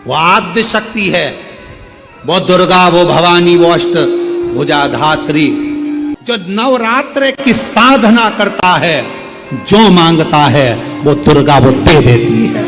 वो आद्य शक्ति है, वो दुर्गा, वो भवानी, वो अष्ट भुजा धात्री। जो नवरात्र की साधना करता है, जो मांगता है वो दुर्गा वो दे देती है।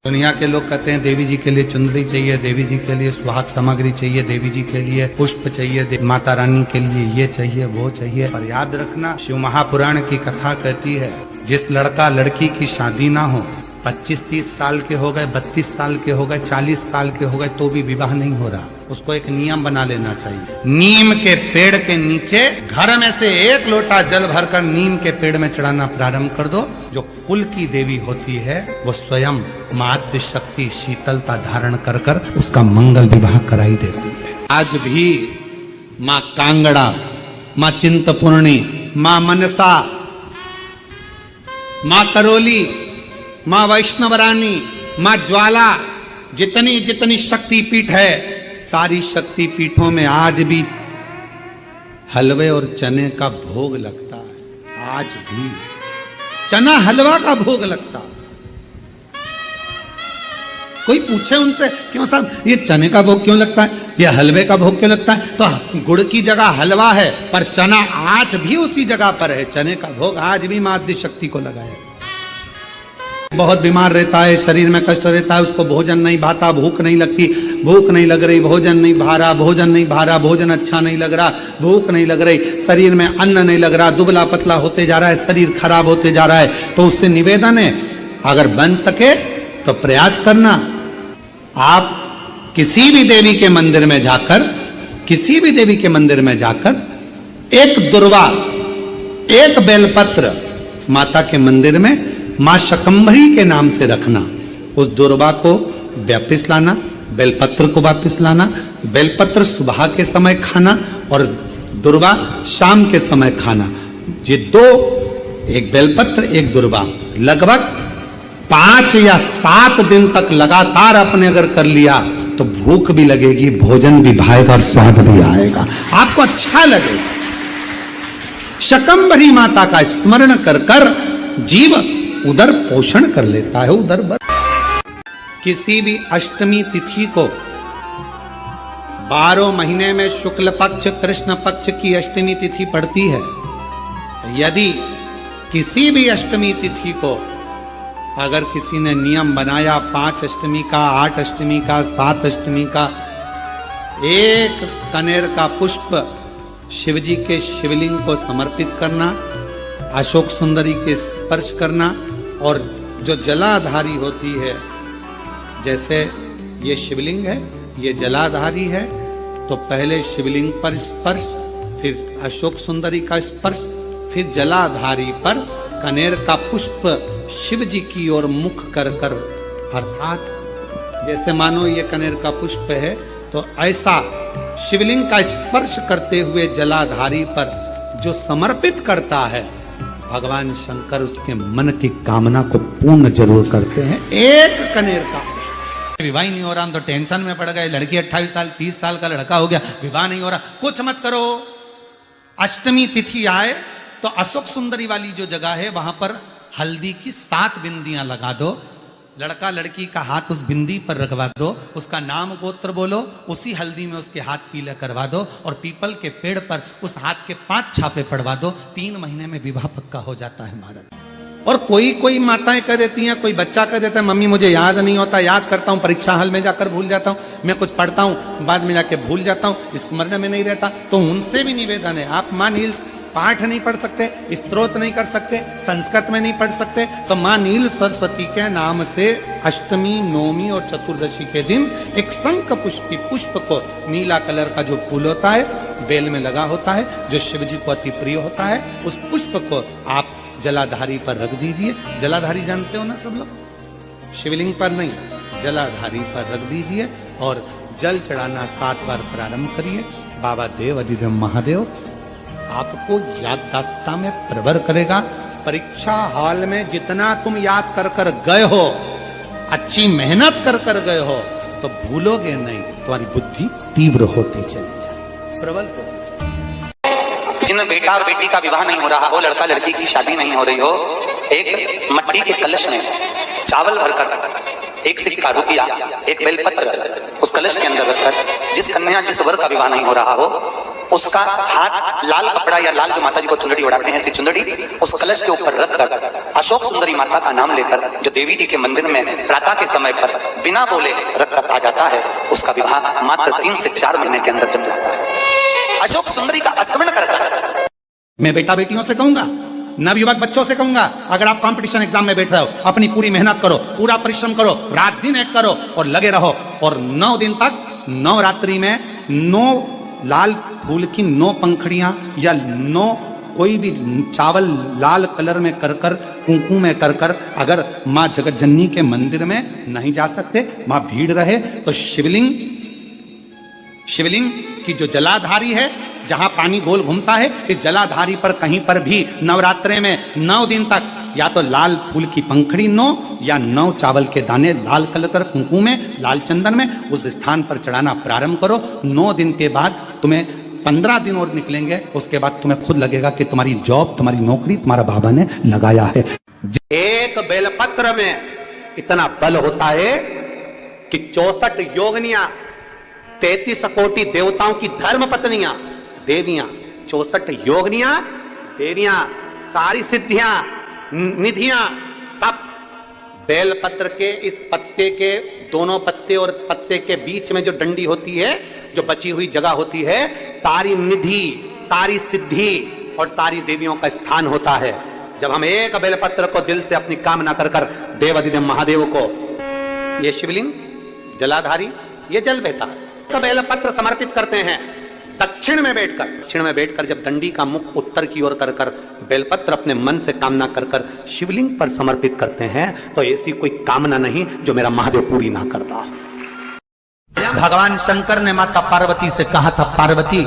दुनिया के लोग कहते हैं देवी जी के लिए चुंदड़ी चाहिए, देवी जी के लिए सुहाग सामग्री चाहिए, देवी जी के लिए पुष्प चाहिए, माता रानी के लिए ये चाहिए वो चाहिए। पर याद रखना, शिव महापुराण की कथा कहती है, जिस लड़का लड़की की शादी ना हो, 25-30 साल के हो गए, 32 साल के हो गए, 40 साल के हो गए, तो भी विवाह नहीं हो रहा, उसको एक नियम बना लेना चाहिए। नीम के पेड़ के नीचे घर में से 1 लोटा जल भरकर नीम के पेड़ में चढ़ाना प्रारंभ कर दो। जो कुल की देवी होती है वो स्वयं मातृ शक्ति शीतलता धारण कर कर उसका मंगल विवाह कराई देती है। आज भी माँ कांगड़ा, माँ चिंतपूर्णी, माँ मनसा, माँ करोली, माँ वैष्णवरानी, माँ ज्वाला, जितनी जितनी शक्तिपीठ है, सारी शक्तिपीठों में आज भी हलवे और चने का भोग लगता है। आज भी चना हलवा का भोग लगता। कोई पूछे उनसे, क्यों साहब ये चने का भोग क्यों लगता है, ये हलवे का भोग क्यों लगता है, तो गुड़ की जगह हलवा है, पर चना आज भी उसी जगह पर है। चने का भोग आज भी माँ आद्य शक्ति को लगाया। बहुत बीमार रहता है, शरीर में कष्ट रहता है, उसको भोजन नहीं भाता, भूख नहीं लगती, भूख नहीं लग रही, भोजन नहीं भा रहा, भोजन नहीं भा रहा, भोजन अच्छा नहीं लग रहा, भूख नहीं लग रही, शरीर में अन्न नहीं लग रहा, दुबला पतला होते जा रहा है, शरीर खराब होते जा रहा है, तो उससे निवेदन है, अगर बन सके तो प्रयास करना। आप किसी भी देवी के मंदिर में जाकर, किसी भी देवी के मंदिर में जाकर एक दुर्वा, एक बेलपत्र माता के मंदिर में माँ शकंभरी के नाम से रखना। उस दुर्वा को वापिस लाना, बेलपत्र को वापिस लाना। बेलपत्र सुबह के समय खाना और दुर्वा शाम के समय खाना। ये दो, एक बेलपत्र एक दुर्वा, लगभग 5 या 7 दिन तक लगातार आपने अगर कर लिया तो भूख भी लगेगी, भोजन भी भाएगा और स्वाद भी आएगा, आपको अच्छा लगेगा। शकंभरी माता का स्मरण कर कर जीव उदर पोषण कर लेता है, उदर भर। किसी भी अष्टमी तिथि को 12 महीने में शुक्ल पक्ष कृष्ण पक्ष की अष्टमी तिथि पड़ती है। यदि किसी भी अष्टमी तिथि को अगर किसी ने नियम बनाया 5 अष्टमी का, 8 अष्टमी का, 7 अष्टमी का, एक कनेर का पुष्प शिवजी के शिवलिंग को समर्पित करना, अशोक सुंदरी के स्पर्श करना, और जो जलाधारी होती है, जैसे ये शिवलिंग है, ये जलाधारी है, तो पहले शिवलिंग पर स्पर्श, फिर अशोक सुंदरी का स्पर्श, फिर जलाधारी पर कनेर का पुष्प शिव जी की ओर मुख कर कर, अर्थात जैसे मानो ये कनेर का पुष्प है, तो ऐसा शिवलिंग का स्पर्श करते हुए जलाधारी पर जो समर्पित करता है, भगवान शंकर उसके मन की कामना को पूर्ण जरूर करते हैं। एक कनेर का विवाह नहीं हो रहा, हम तो टेंशन में पड़ गए, लड़की 28 साल 30 साल का लड़का हो गया, विवाह नहीं हो रहा, कुछ मत करो। अष्टमी तिथि आए तो अशोक सुंदरी वाली जो जगह है वहां पर हल्दी की 7 बिंदियां लगा दो, लड़का लड़की का हाथ उस बिंदी पर रखवा दो, उसका नाम गोत्र बोलो, उसी हल्दी में उसके हाथ पीला करवा दो, और पीपल के पेड़ पर उस हाथ के 5 छापे पड़वा दो। 3 महीने में विवाह पक्का हो जाता है महाराज। और कोई माताएं कह देती हैं, कोई बच्चा कह देता है, मम्मी मुझे याद नहीं होता, याद करता हूँ परीक्षा हॉल में जाकर भूल जाता हूँ, मैं कुछ पढ़ता हूँ बाद में जाके भूल जाता हूँ, स्मरण में नहीं रहता। तो उनसे भी निवेदन है, आप माँ नील पाठ नहीं पढ़ सकते, स्तोत्र नहीं कर सकते, संस्कृत में नहीं पढ़ सकते, तो माँ नील सरस्वती के नाम से अष्टमी, नवमी और चतुर्दशी के दिन एक शंख पुष्पी पुष्प को, नीला कलर का जो फूल होता है, बेल में लगा होता है, जो शिव जी को अति प्रिय होता है, उस पुष्प को आप जलाधारी पर रख दीजिए। जलाधारी जानते हो ना सब लोग, शिवलिंग पर नहीं, जलाधारी पर रख दीजिए और जल चढ़ाना 7 बार प्रारंभ करिए। बाबा देव अधिदेव महादेव आपको याददाश्तता में प्रवर करेगा। परीक्षा हॉल में जितना तुम याद कर कर गए हो, अच्छी मेहनत कर कर गए हो, तो भूलोगे नहीं, तुम्हारी बुद्धि तीव्र होती चली जाए, प्रबल होती जाए। जिन बेटा और बेटी का विवाह नहीं हो रहा हो, लड़का लड़की की शादी नहीं हो रही हो, एक मट्टी के कलश में चावल भरकर एक सिक्का रुपया, एक बेलपत्र उस कलश के अंदर रखकर जिस कन्या जिस वर का विवाह नहीं हो रहा हो उसका हाथ लाल कपड़ा या लाल जो माता जी को चुंदड़ी उड़ाते हैं ऐसी चुंदड़ी उस कलश के ऊपर रखकर अशोक सुंदरी माता का नाम लेकर जो देवी जी के मंदिर में प्रातः के समय पर बिना बोले रखकर आ जाता है उसका विवाह मात्र 3 से 4 महीने के अंदर जम जाता है। अशोक सुंदरी का स्मरण कर मैं बेटा बेटियों से कहूंगा, नवयुवक बच्चों से कहूंगा, अगर आप कंपटीशन एग्जाम में बैठ रहे हो अपनी पूरी मेहनत करो, पूरा परिश्रम करो, रात दिन एक करो और लगे रहो और 9 दिन तक नवरात्रि में 9 लाल फूल की 9 पंखड़ियां या 9 कोई भी चावल लाल कलर में कर कर कुंकू में कर कर अगर माँ जगत जननी के मंदिर में नहीं जा सकते, माँ भीड़ रहे तो शिवलिंग की जो जलाधारी है जहां पानी गोल घूमता है इस जलाधारी पर कहीं पर भी नवरात्रे में 9 दिन तक या तो लाल फूल की पंखड़ी 9 या 9 चावल के दाने लाल कलर कर कुंकू में लाल चंदन में उस स्थान पर चढ़ाना प्रारंभ करो। 9 दिन के बाद तुम्हें 15 दिन और निकलेंगे, उसके बाद तुम्हें खुद लगेगा कि तुम्हारी जॉब तुम्हारी नौकरी तुम्हारा बाबा ने लगाया है। एक बेलपत्र में इतना बल होता है कि 64 योगिनियां 33 कोटि देवताओं की धर्म पत्नियां देवियां 64 योगिनियां देवियां सारी सिद्धियां निधियां सब बेलपत्र के इस पत्ते के दोनों पत्ते और पत्ते के बीच में जो डंडी होती है जो बची हुई जगह होती है सारी निधि सारी सिद्धि और सारी देवियों का स्थान होता है। जब हम एक बेलपत्र को दिल से अपनी कामना कर कर देवाधिदेव महादेव को ये शिवलिंग जलाधारी ये जल बहता है बेलपत्र समर्पित करते हैं दक्षिण में बैठकर जब दंडी का मुख उत्तर की ओर कर कर बेलपत्र अपने मन से कामना कर कर शिवलिंग पर समर्पित करते हैं तो ऐसी कोई कामना नहीं जो मेरा महादेव पूरी ना करता। भगवान शंकर ने माता पार्वती से कहा था, पार्वती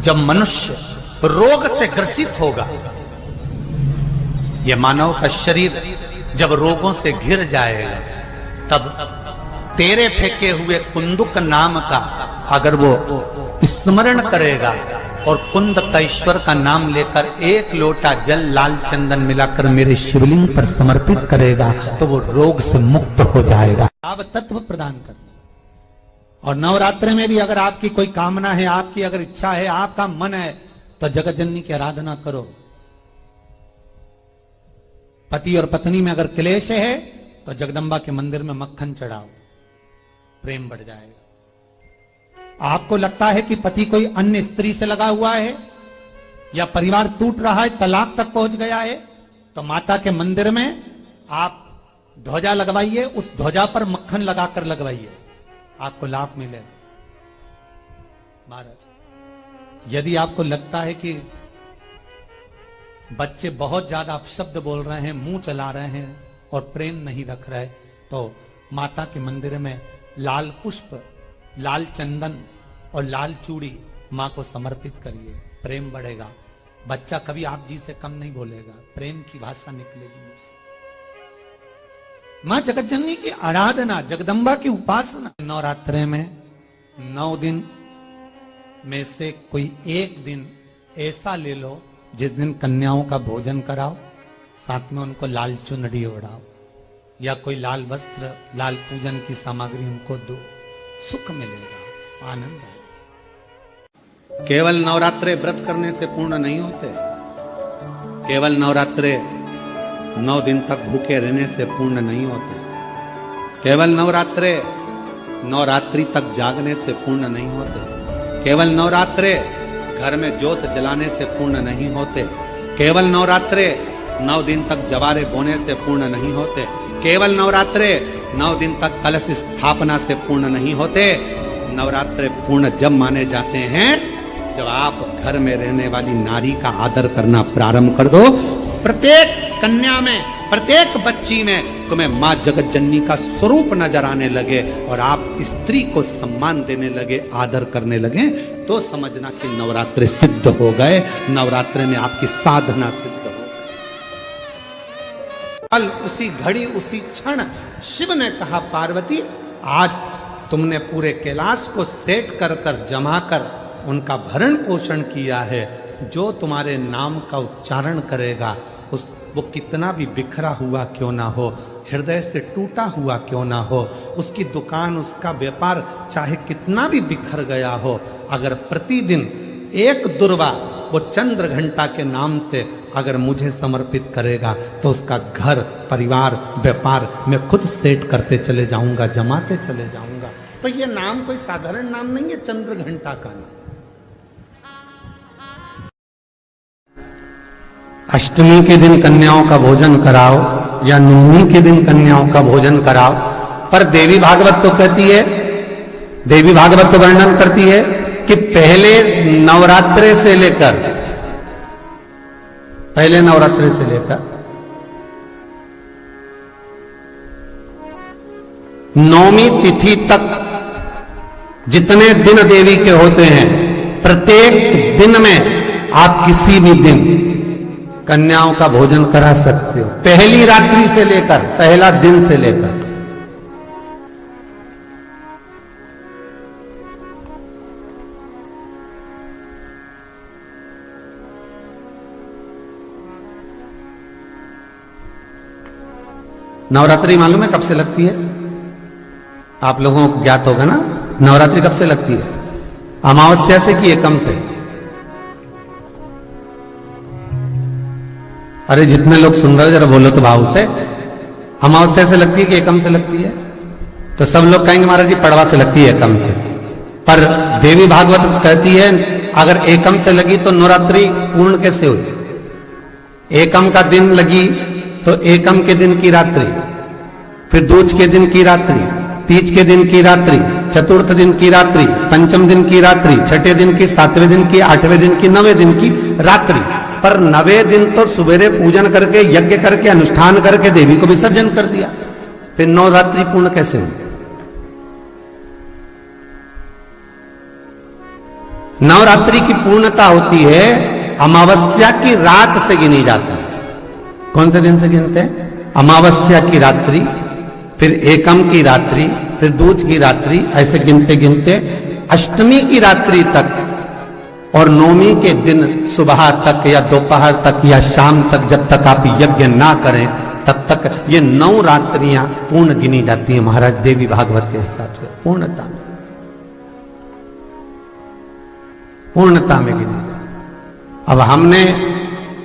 जब मनुष्य रोग से ग्रसित होगा, यह मानव का शरीर जब रोगों से घिर जाएगा तब तेरे फेंके हुए कुंदुक नाम का अगर वो स्मरण करेगा और कुंद कैश्वर का नाम लेकर 1 लोटा जल लाल चंदन मिलाकर मेरे शिवलिंग पर समर्पित करेगा तो वो रोग से मुक्त हो जाएगा। आप तत्व प्रदान कर और नवरात्रि में भी अगर आपकी कोई कामना है, आपकी अगर इच्छा है, आपका मन है तो जगत जननी की आराधना करो। पति और पत्नी में अगर क्लेश है तो जगदम्बा के मंदिर में मक्खन चढ़ाओ, प्रेम बढ़ जाएगा। आपको लगता है कि पति कोई अन्य स्त्री से लगा हुआ है या परिवार टूट रहा है, तलाक तक पहुंच गया है, तो माता के मंदिर में आप ध्वजा लगवाइए, उस ध्वजा पर मक्खन लगाकर लगवाइए, आपको लाभ मिलेगा। महाराज यदि आपको लगता है कि बच्चे बहुत ज्यादा अपशब्द बोल रहे हैं, मुंह चला रहे हैं और प्रेम नहीं रख रहे, तो माता के मंदिर में लाल पुष्प, लाल चंदन और लाल चूड़ी मां को समर्पित करिए, प्रेम बढ़ेगा। बच्चा कभी आप जी से कम नहीं बोलेगा, प्रेम की भाषा निकलेगी मुझसे। मां जगत जननी की आराधना, जगदम्बा की उपासना। नवरात्रे में 9 दिन में से कोई एक दिन ऐसा ले लो जिस दिन कन्याओं का भोजन कराओ, साथ में उनको लाल चुनरी ओढ़ाओ या कोई लाल वस्त्र, लाल पूजन की सामग्री उनको दो, सुख मिलेगा, आनंद आएगा। केवल नवरात्रे व्रत करने से पूर्ण नहीं होते, केवल नवरात्रे 9 दिन तक भूखे रहने से पूर्ण नहीं होते, केवल नवरात्रे नवरात्रि तक जागने से पूर्ण नहीं होते, केवल नवरात्रे घर में ज्योत जलाने से पूर्ण नहीं होते, केवल नवरात्रे 9 दिन तक जवारे बोने से पूर्ण नहीं होते, केवल नवरात्रे 9 दिन तक कलश स्थापना से पूर्ण नहीं होते। नवरात्रे पूर्ण जब माने जाते हैं जब आप घर में रहने वाली नारी का आदर करना प्रारंभ कर दो। प्रत्येक कन्या में, प्रत्येक बच्ची में तुम्हें मां जगत जननी का स्वरूप नजर आने लगे और आप स्त्री को सम्मान देने लगे, आदर करने लगे, तो समझना कि नवरात्रे सिद्ध हो गए, नवरात्रे में आपकी साधना सिद्ध हो गई। कल उसी घड़ी उसी क्षण शिव ने कहा, पार्वती आज तुमने पूरे कैलाश को सेट कर कर जमा कर उनका भरण पोषण किया है, जो तुम्हारे नाम का उच्चारण करेगा वो कितना भी बिखरा हुआ क्यों ना हो, हृदय से टूटा हुआ क्यों ना हो, उसकी दुकान, उसका व्यापार चाहे कितना भी बिखर गया हो, अगर प्रतिदिन एक दुर्वा वो चंद्र घंटा के नाम से अगर मुझे समर्पित करेगा तो उसका घर, परिवार, व्यापार मैं खुद सेट करते चले जाऊंगा, जमाते चले जाऊंगा। तो ये नाम कोई साधारण नाम नहीं है, चंद्र घंटा का नाम। अष्टमी के दिन कन्याओं का भोजन कराओ या नवमी के दिन कन्याओं का भोजन कराओ, पर देवी भागवत तो कहती है, देवी भागवत तो वर्णन करती है कि पहले नवरात्रे से लेकर नौमी तिथि तक जितने दिन देवी के होते हैं, प्रत्येक दिन में आप किसी भी दिन कन्याओं का भोजन करा सकते हो, पहली रात्रि से लेकर, पहला दिन से लेकर। नवरात्रि मालूम है कब से लगती है? आप लोगों को ज्ञात होगा ना, नवरात्रि कब से लगती है? अमावस्या से कि एकम से? अरे जितने लोग सुन रहे हो जरा बोलो तो भाव से। अमावस्या से लगती है कि एकम से लगती है? तो सब लोग कहेंगे महाराज जी पड़वा से लगती है, एकम से। पर देवी भागवत कहती है अगर एकम से लगी तो नवरात्रि पूर्ण कैसे हुई? एकम का दिन लगी तो एकम के दिन की रात्रि, फिर दूज के दिन की रात्रि, तीज के दिन की रात्रि, चतुर्थ दिन की रात्रि, पंचम दिन की रात्रि, छठे दिन की, सातवें दिन की, आठवें दिन की, नवें दिन की रात्रि। पर नवे दिन तो सुबेरे पूजन करके, यज्ञ करके, अनुष्ठान करके देवी को विसर्जन कर दिया, फिर नवरात्रि पूर्ण कैसे हुई? नवरात्रि की पूर्णता होती है अमावस्या की रात से गिनी जाती है। कौन से दिन से गिनते हैं? अमावस्या की रात्रि, फिर एकम की रात्रि, फिर दूज की रात्रि, ऐसे गिनते गिनते अष्टमी की रात्रि तक और नौमी के दिन सुबह तक या दोपहर तक या शाम तक, जब तक आप यज्ञ ना करें तब तक ये 9 रात्रियां पूर्ण गिनी जाती हैं महाराज देवी भागवत के हिसाब से, पूर्णता में गिनी जाती। अब हमने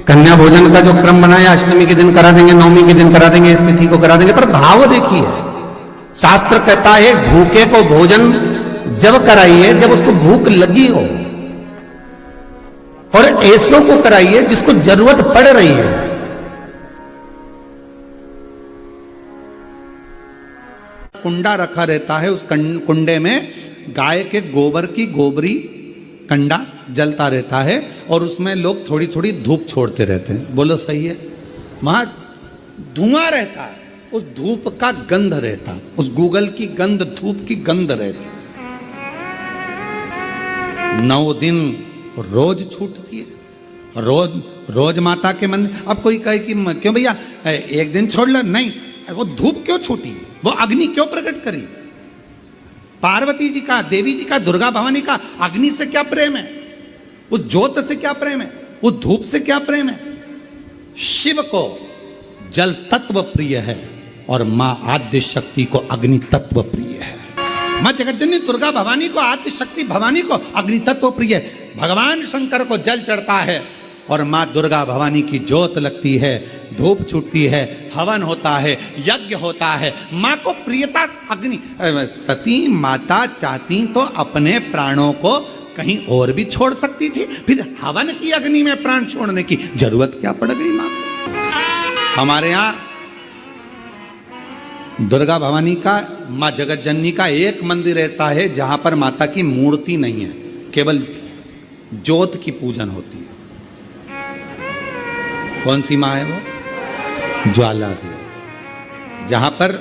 कन्या भोजन का जो क्रम बनाया, अष्टमी के दिन करा देंगे, नौमी के दिन करा देंगे, इस तिथि को करा देंगे, पर भाव देखिए, शास्त्र कहता है भूखे को भोजन जब कराइए जब उसको भूख लगी हो, और ऐसों को कराइए जिसको जरूरत पड़ रही है। कुंडा रखा रहता है, उस कुंडे में गाय के गोबर की गोबरी कंडा जलता रहता है और उसमें लोग थोड़ी थोड़ी धूप छोड़ते रहते हैं। बोलो सही है? वहां धुआं रहता है, उस धूप का गंध रहता, उस गूगल की गंध, धूप की गंध रहती। 9 दिन रोज छूटती है, रोज माता के मंदिर। अब कोई कहे कि क्यों भैया एक दिन छोड़ लो, नहीं, वो धूप क्यों छूटी, वो अग्नि क्यों प्रकट करी? पार्वती जी का, देवी जी का, दुर्गा भवानी का अग्नि से क्या प्रेम है, उस ज्योत से क्या प्रेम है, उस धूप से क्या प्रेम है? शिव को जल तत्व प्रिय है और मां आद्य शक्ति को अग्नि तत्व प्रिय है। मां जगतजननी दुर्गा भवानी को, आद्य शक्ति भवानी को अग्नि तत्व प्रिय है। भगवान शंकर को जल चढ़ता है और मां दुर्गा भवानी की ज्योत लगती है, धूप छूटती है, हवन होता है, यज्ञ होता है। मां को प्रियता अग्नि। सती माता चाहती तो अपने प्राणों को कहीं और भी छोड़ सकती थी, फिर हवन की अग्नि में प्राण छोड़ने की जरूरत क्या पड़ गई मां को? हमारे यहां दुर्गा भवानी का, मां जगत जननी का एक मंदिर ऐसा है जहां पर माता की मूर्ति नहीं है, केवल ज्योत की पूजन होती है। कौन सी मां है वो? ज्वाला देवी। जहां पर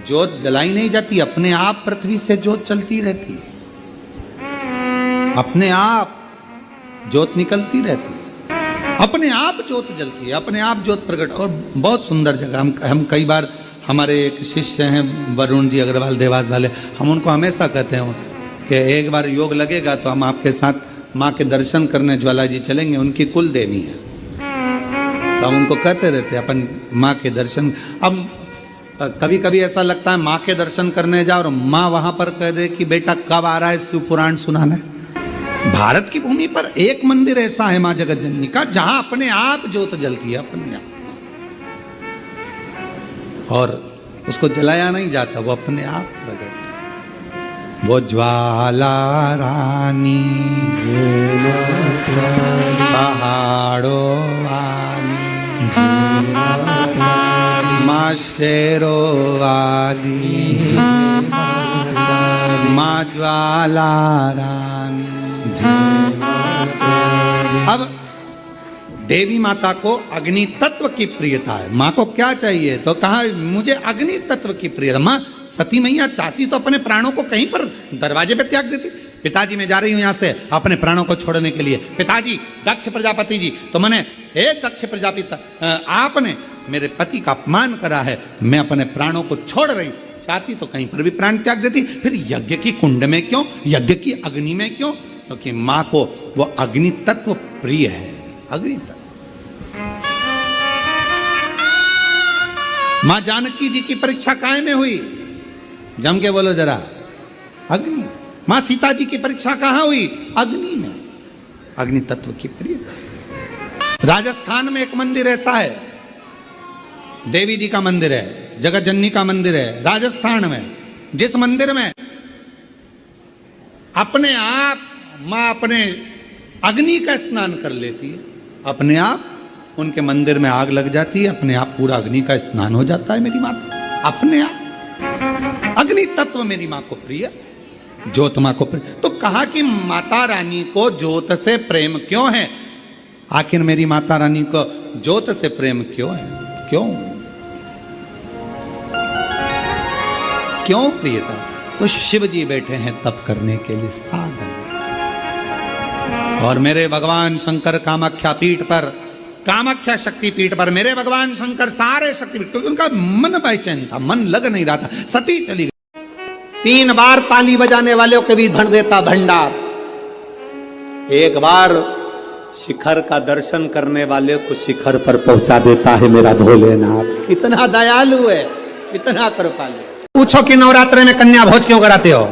ज्योत जलाई नहीं जाती, अपने आप पृथ्वी से ज्योत चलती रहती है, अपने आप ज्योत निकलती रहती है, अपने आप ज्योत जलती है, अपने आप ज्योत प्रकट। और बहुत सुंदर जगह। हम कई बार, हमारे एक शिष्य हैं वरुण जी अग्रवाल देवास वाले, हम उनको हमेशा कहते हैं कि एक बार योग लगेगा तो हम आपके साथ माँ के दर्शन करने ज्वाला जी चलेंगे, उनकी कुल देवी है। तो हम उनको कहते रहते अपन माँ के दर्शन। अब कभी कभी ऐसा लगता है माँ के दर्शन करने जाओ और माँ वहां पर कह दे कि बेटा कब आ रहा है शिव पुराण सुनाने। भारत की भूमि पर एक मंदिर ऐसा है माँ जगत जननी का जहां अपने आप ज्योत जलती है, अपने आप, और उसको जलाया नहीं जाता, वो अपने आप प्रकट है। वो ज्वाला रानी पहाड़ों वाली माँ शेरो वाली माँ ज्वाला रानी। अब देवी माता को अग्नि तत्व की प्रियता है। माँ को क्या चाहिए? तो कहा मुझे अग्नि तत्व की प्रियता। माँ सती मैया चाहती तो अपने प्राणों को कहीं पर दरवाजे पे त्याग देती। पिताजी मैं जा रही हूं यहां से अपने प्राणों को छोड़ने के लिए। पिताजी दक्ष प्रजापति जी, तो मैंने एक दक्ष प्रजापति आपने मेरे पति का अपमान करा है, मैं अपने प्राणों को छोड़ रही। चाहती तो कहीं पर भी प्राण त्याग देती। फिर यज्ञ की कुंड में क्यों, यज्ञ की अग्नि में क्यों? क्योंकि माँ को वो अग्नि तत्व प्रिय है। अग्नि तत्व। मां जानकी जी की परीक्षा काय में हुई? जम के बोलो जरा। अग्नि। मां सीता जी की परीक्षा कहां हुई? अग्नि में। अग्नि तत्व की प्रियता। राजस्थान में एक मंदिर ऐसा है, देवी जी का मंदिर है, जगत जननी का मंदिर है राजस्थान में, जिस मंदिर में अपने आप मां अपने अग्नि का स्नान कर लेती है। अपने आप उनके मंदिर में आग लग जाती है, अपने आप पूरा अग्नि का स्नान हो जाता है मेरी माता। अपने आप अग्नि तत्व मेरी मां को प्रिय, ज्योत मां को प्रिय। तो कहा कि माता रानी को ज्योत से प्रेम क्यों है? आखिर मेरी माता रानी को ज्योत से प्रेम क्यों है? क्यों क्यों प्रियता? तो शिव जी बैठे हैं तप करने के लिए, साधन। और मेरे भगवान शंकर कामाख्या पीठ पर, कामाख्या शक्ति पीठ पर मेरे भगवान शंकर सारे शक्ति पीठ, क्योंकि उनका मन बेचैन था, मन लग नहीं रहा था, सती चली गई। 3 बार ताली बजाने वालों के भी भर देता भंडार, एक बार शिखर का दर्शन करने वाले को शिखर पर पहुंचा देता है मेरा भोलेनाथ। इतना दयालु है, इतना कृपालु। पूछो कि नवरात्रि में कन्या भोज क्यों कराते हो?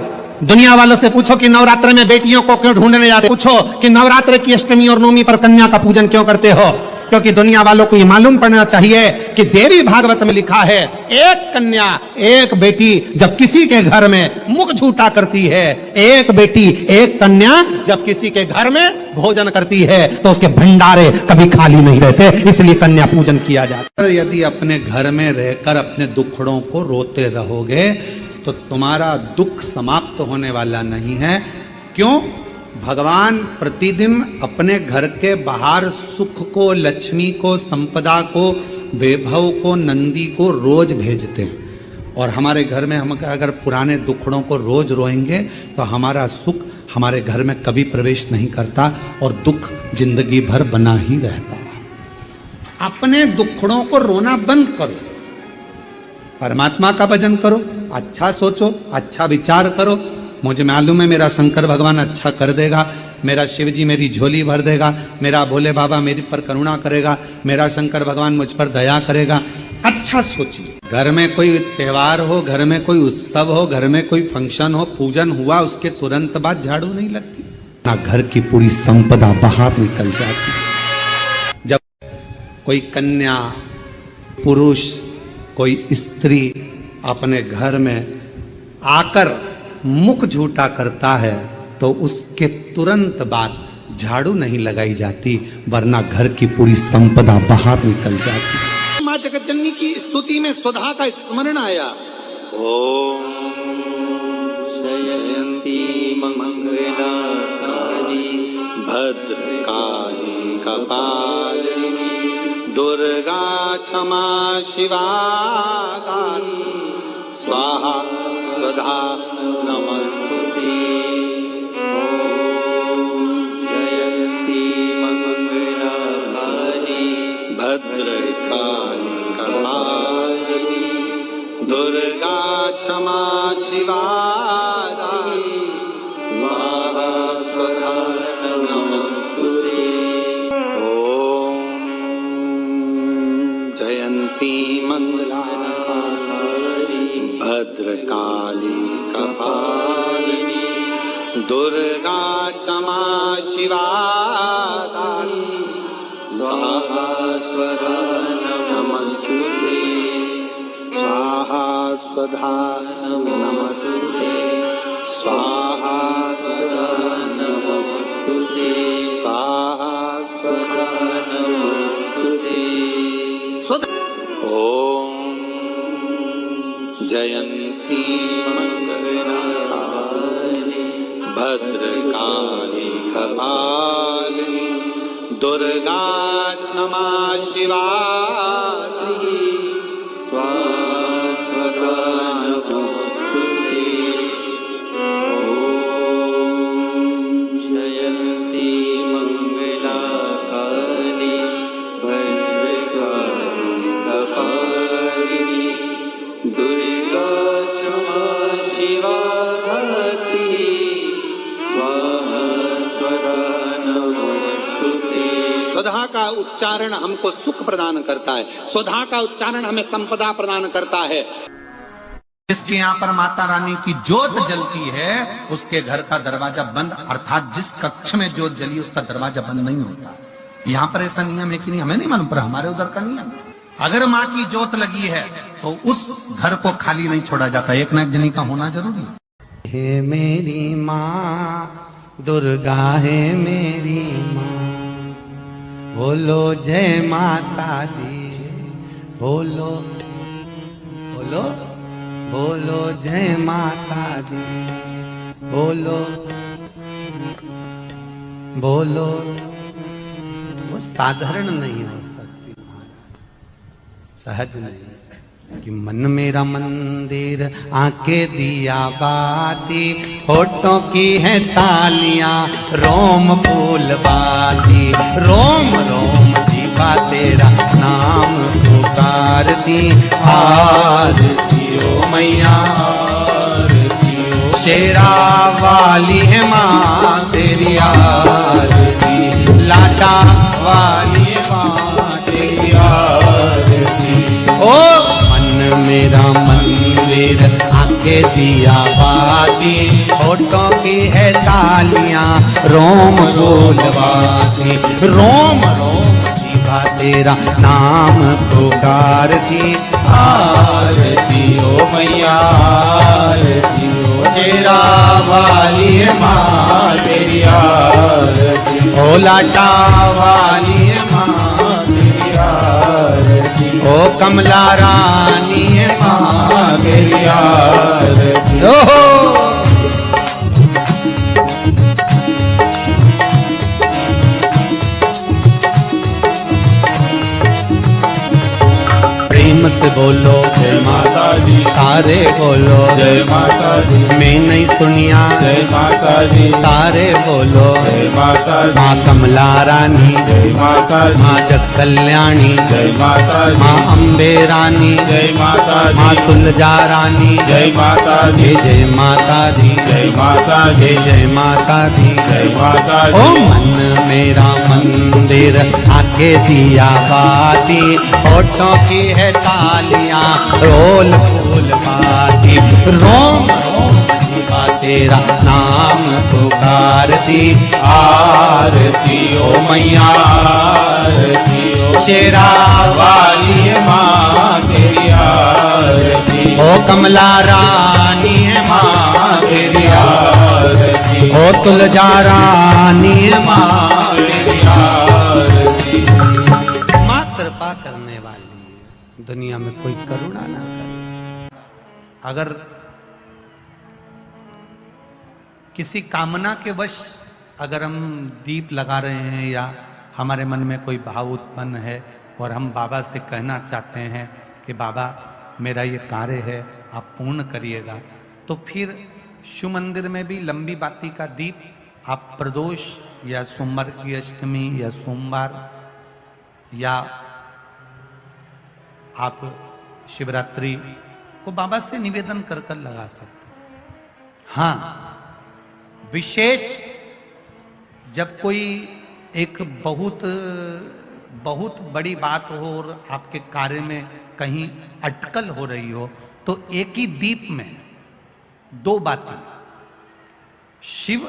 दुनिया वालों से पूछो कि नवरात्र में बेटियों को क्यों ढूंढने जाते हो? पूछो कि नवरात्र की अष्टमी और नवमी पर कन्या का पूजन क्यों करते हो? क्योंकि दुनिया वालों को ये मालूम पड़ना चाहिए कि देवी भागवत में लिखा है, एक कन्या एक बेटी जब किसी के घर में मुख झूठा करती है, एक बेटी एक कन्या जब किसी के घर में भोजन करती है तो उसके भंडारे कभी खाली नहीं रहते, इसलिए कन्या पूजन किया जाता है। यदि अपने घर में रहकर अपने दुखड़ों को रोते रहोगे तो तुम्हारा दुख समाप्त होने वाला नहीं है। क्यों? भगवान प्रतिदिन अपने घर के बाहर सुख को, लक्ष्मी को, संपदा को, वैभव को, नंदी को रोज भेजते हैं। और हमारे घर में हम अगर पुराने दुखड़ों को रोज रोएंगे तो हमारा सुख हमारे घर में कभी प्रवेश नहीं करता और दुख जिंदगी भर बना ही रहता है। अपने दुखड़ों को रोना बंद करो, परमात्मा का भजन करो, अच्छा सोचो, अच्छा विचार करो। मुझे मालूम है मेरा शंकर भगवान अच्छा कर देगा, मेरा शिव जी मेरी झोली भर देगा, मेरा भोले बाबा मेरी पर करुणा करेगा, मेरा शंकर भगवान मुझ पर दया करेगा। अच्छा सोचिए। घर में कोई त्योहार हो, घर में कोई उत्सव हो, घर में कोई फंक्शन हो, पूजन हुआ, उसके तुरंत बाद झाड़ू नहीं लगती ना, घर की पूरी संपदा बाहर निकल जाती। जब कोई कन्या, पुरुष, कोई स्त्री अपने घर में आकर मुख झूठा करता है तो उसके तुरंत बाद झाड़ू नहीं लगाई जाती, वरना घर की पूरी संपदा बाहर निकल जाती। मां जगत जननी की स्तुति में सुधा का स्मरण आया। ओम जयंती मंगला काली भद्रकाली कपालिनी दुर्गा क्षमा शिवा दानी स्वाहा स्वधा नमस्तुते। ओम जयंती मंगला काली भद्रकाली कपालिनी दुर्गा क्षमा शिवा दानी स्वाहा स्वधा नमस्तुते। ओम जयंती मंगला काली दुर्गा क्षमा शिवा काली स्वाहा स्वधा नमस्तुते स्वाहा स्वधा नमस्तुते स्वाहा स्वधा नमस्तुते स्वाहा स्वधा नमस्तुते ओम जयंती मंगलकारिणी भद्रकाली कपालिनी दुर्गा क्षमा शिवा स्वाहा स्वधा नमस्तुते ॐ जयन्ती मंगलाकाली भद्रकाली कपालिनी दुर्गा क्षमा शिवा धात्री स्वाहा स्वधा नमस्तुते। स्वधा का उच्चारण हमको सुख प्रदान करता है, स्वधा का उच्चारण हमें संपदा प्रदान करता है। जिसके यहाँ पर माता रानी की ज्योत जलती है उसके घर का दरवाजा बंद, अर्थात जिस कक्ष में ज्योत जली उसका दरवाजा बंद नहीं होता। यहाँ पर ऐसा नियम है कि नहीं हमें नहीं मालूम, पर हमारे उधर का नियम, अगर माँ की ज्योत लगी है तो उस घर को खाली नहीं छोड़ा जाता, एक न एक जनी का होना जरूरी है। हे मेरी माँ दुर्गा है मेरी माँ, बोलो जय माता दी, बोलो बोलो बोलो जय माता दी, बोलो बोलो। वो साधारण नहीं हो सकती महाराज, सहज नहीं कि मन मेरा मंदिर आंखें दिया बाती, होठों की है तालियां रोम फूल बाती, रोम रोम जीवा तेरा नाम पुकारती। आरती ओ मैया आरती ओ शेरा वाली है माँ तेरी आरती, लाटा वाली है माँ तेरी आरती। ओ मेरा मंदिर आंखें दिया बाती, होठों की है तालियां रोम फूलवाती, रोम रोम जीवा तेरा नाम पुकारती। आरती ओ मैया आरती ओ तेरा वाली है माँ तेरी आरती, ओ लाटा वाली है माँ तेरी आरती, ओ कमला रानी है माँ तेरी आरती। ओहो प्रेम से बोलो जय माता दी, सारे बोलो जय माता दी, मैं नहीं सुनिया जय माता दी, सारे बोलो जय माता दी, माँ कमला रानी, जय माता दी, माँ जग कल्याणी, जय माता दी, माँ अम्बे रानी, जय माता दी, माँ तुलजा रानी, जय माता दी, जय माता दी, जय माता दी, जय माता दी, जय माता ओ दी। मन मेरा मंदिर आके दिया बाती, होठों की है तालियां रोल फूल बाती, रोम रोम जीवा तेरा नाम पुकारती। आरती ओ मैया आरती ओ शेरा वाली है माँ तेरी आरती, ओ कमला रानी है माँ तेरी आरती, ओ तुलजा रानी है माँ तेरी आरती। माँ कृपा करने वाली, दुनिया में कोई करुणा ना करे। अगर किसी कामना के वश अगर हम दीप लगा रहे हैं या हमारे मन में कोई भाव उत्पन्न है और हम बाबा से कहना चाहते हैं कि बाबा मेरा ये कार्य है आप पूर्ण करिएगा, तो फिर शिव मंदिर में भी लंबी बाती का दीप आप प्रदोष या सोमवार की अष्टमी या सोमवार या आप शिवरात्रि को बाबा से निवेदन कर कर लगा सकते हैं। हाँ, विशेष जब कोई एक बहुत बहुत बड़ी बात हो और आपके कार्य में कहीं अटकल हो रही हो, तो एक ही दीप में दो बातें शिव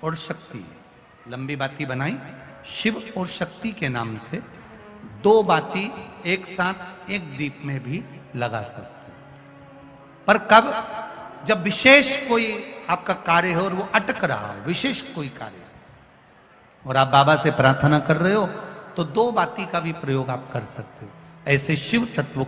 और शक्ति, लंबी बाती बनाई, शिव और शक्ति के नाम से 2 बाती एक साथ एक दीप में भी लगा सकते हो। पर कब? जब विशेष कोई आपका कार्य हो और वो अटक रहा हो, विशेष कोई कार्य, और आप बाबा से प्रार्थना कर रहे हो, तो 2 बाती का भी प्रयोग आप कर सकते हो। ऐसे शिव तत्व